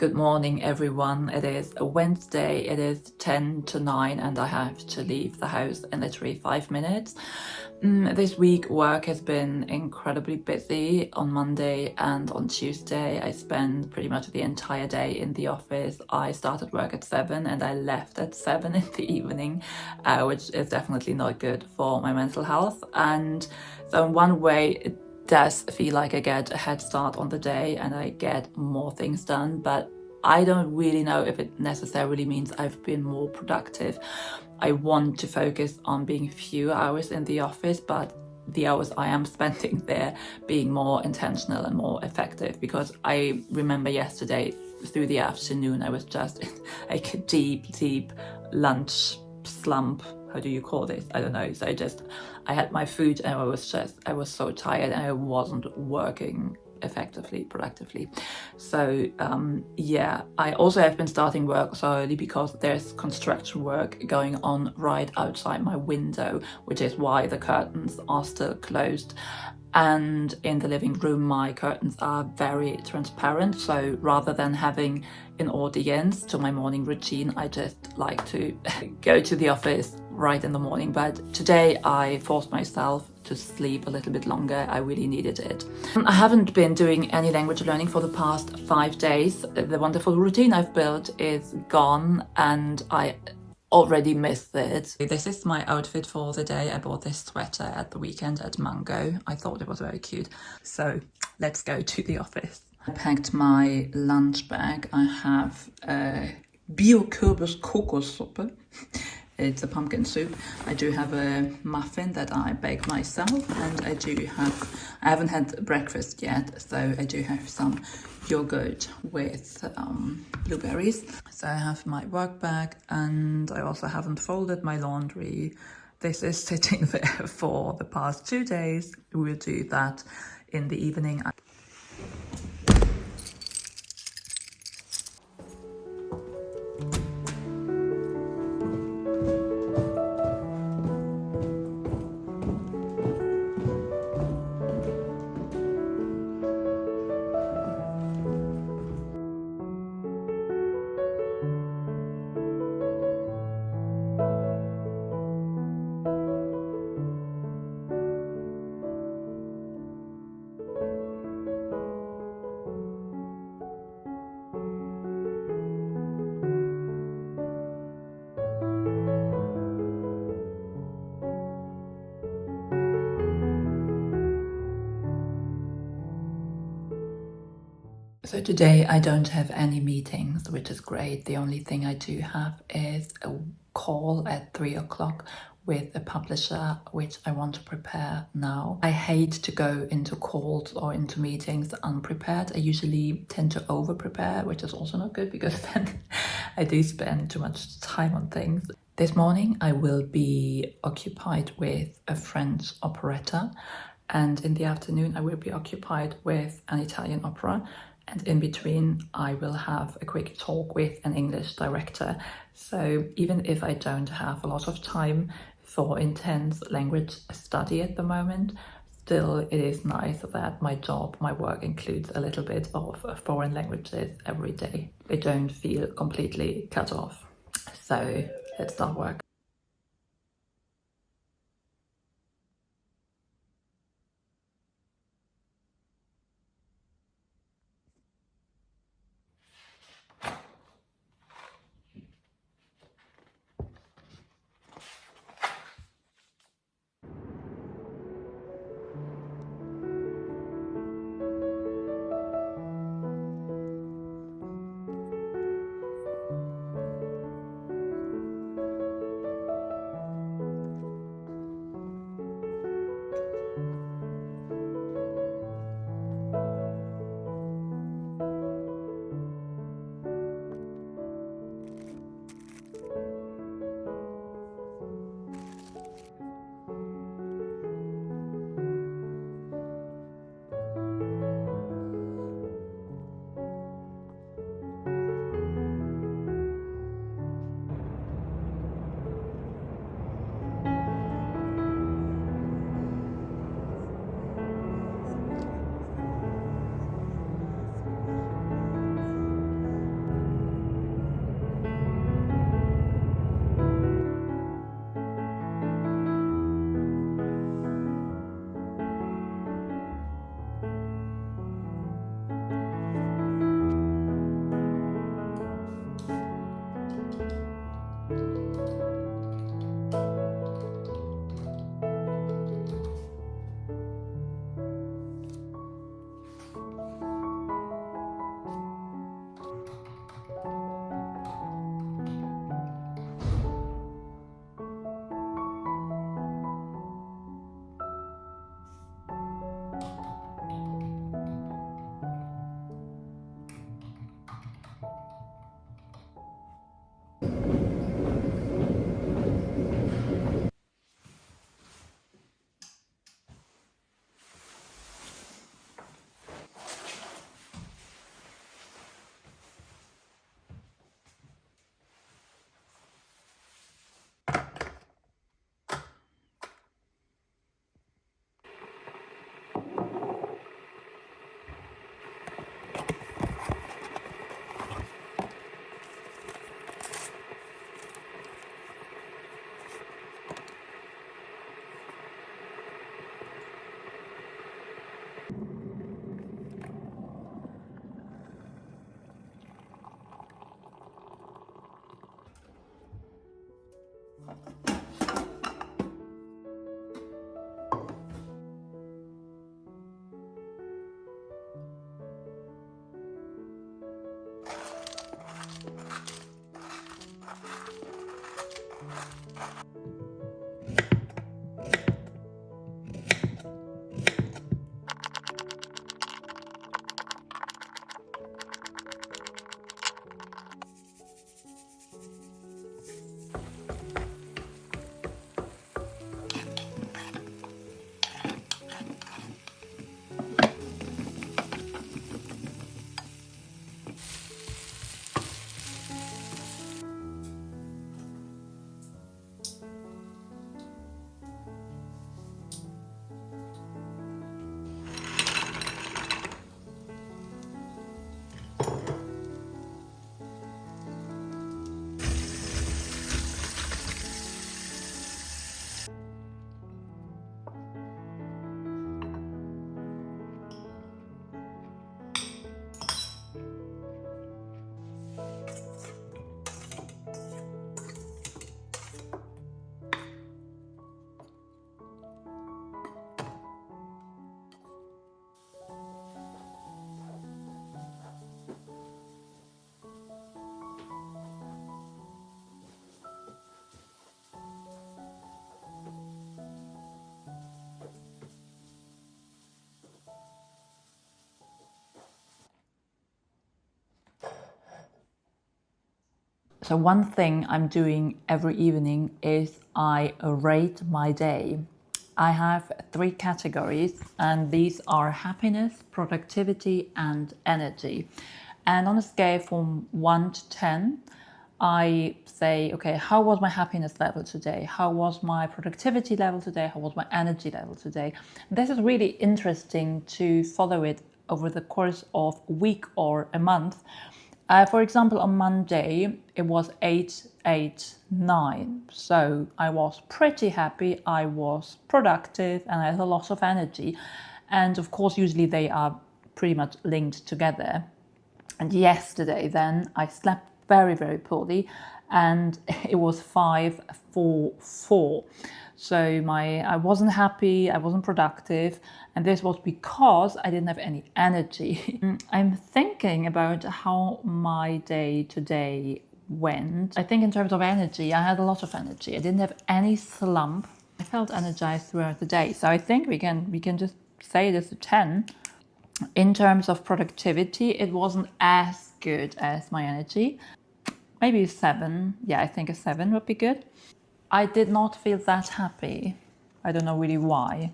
Good morning, everyone. It is a Wednesday. It is 10 to 9 and I have to leave the house in literally 5 minutes. This week work has been incredibly busy. On Monday and on Tuesday I spent pretty much the entire day in the office. I started work at 7 and I left at 7 in the evening, which is definitely not good for my mental health. And so in one way it does feel like I get a head start on the day and I get more things done, but I don't really know if it necessarily means I've been more productive. I want to focus on being fewer hours in the office, but the hours I am spending there being more intentional and more effective, because I remember yesterday through the afternoon I was just in like a deep lunch slump. How do you call this? I don't know. So I had my food and I was so tired and I wasn't working effectively, productively. So yeah, I also have been starting work so early because there's construction work going on right outside my window, which is why the curtains are still closed. And in the living room my curtains are very transparent, so rather than having an audience to my morning routine, I just like to go to the office right in the morning. But today I forced myself to sleep a little bit longer. I really needed it. I haven't been doing any language learning for the past 5 days. The wonderful routine I've built is gone and I already missed it. This is my outfit for the day. I bought this sweater at the weekend at Mango. I thought it was very cute. So let's go to the office. I packed my lunch bag. I have a Bio-Kürbis Kokossuppe. It's a pumpkin soup. I do have a muffin that I bake myself, and I haven't had breakfast yet, so I do have some yogurt with blueberries. So I have my work bag, and I also haven't folded my laundry. This is sitting there for the past 2 days. We'll do that in the evening. So today I don't have any meetings, which is great. The only thing I do have is a call at 3 o'clock with a publisher, which I want to prepare now. I hate to go into calls or into meetings unprepared. I usually tend to over-prepare, which is also not good because then I do spend too much time on things. This morning I will be occupied with a French operetta, and in the afternoon I will be occupied with an Italian opera. And in between, I will have a quick talk with an English director. So even if I don't have a lot of time for intense language study at the moment, still it is nice that my work includes a little bit of foreign languages every day. I don't feel completely cut off. So let's start work. So one thing I'm doing every evening is I rate my day. I have 3 categories, and these are happiness, productivity, and energy. And on a scale from 1 to 10, I say, okay, how was my happiness level today? How was my productivity level today? How was my energy level today? This is really interesting to follow it over the course of a week or a month. For example, on Monday, it was 8, 8, 9. So I was pretty happy, I was productive, and I had a lot of energy. And of course, usually they are pretty much linked together. And yesterday, then, I slept very, very poorly, and it was 5, 4, 4. So I wasn't happy, I wasn't productive, and this was because I didn't have any energy. I'm thinking about how my day today went. I think in terms of energy, I had a lot of energy. I didn't have any slump. I felt energized throughout the day. So I think we can just say it is a 10. In terms of productivity, it wasn't as good as my energy. Maybe a 7. Yeah, I think a 7 would be good. I did not feel that happy. I don't know really why.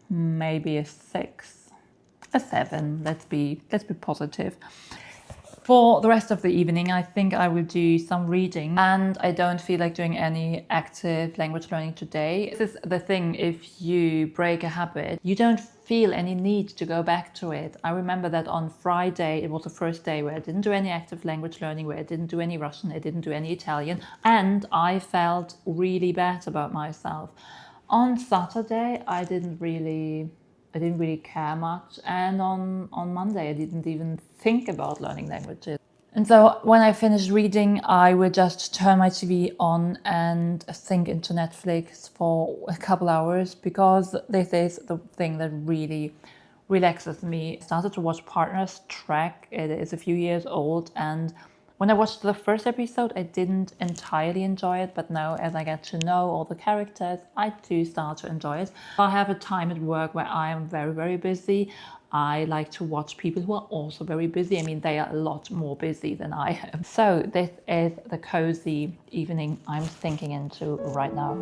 Maybe a 6, a 7. Let's be positive. For the rest of the evening, I think I will do some reading, and I don't feel like doing any active language learning today. This is the thing, if you break a habit, you don't feel any need to go back to it. I remember that on Friday, it was the first day where I didn't do any active language learning, where I didn't do any Russian, I didn't do any Italian, and I felt really bad about myself. On Saturday, I didn't really care much, and on Monday I didn't even think about learning languages. And so when I finished reading, I would just turn my TV on and sink into Netflix for a couple hours, because this is the thing that really relaxes me. I started to watch Partners Track. It is a few years old, and when I watched the first episode, I didn't entirely enjoy it, but now as I get to know all the characters, I do start to enjoy it. I have a time at work where I am very, very busy. I like to watch people who are also very busy. I mean, they are a lot more busy than I am. So this is the cozy evening I'm sinking into right now.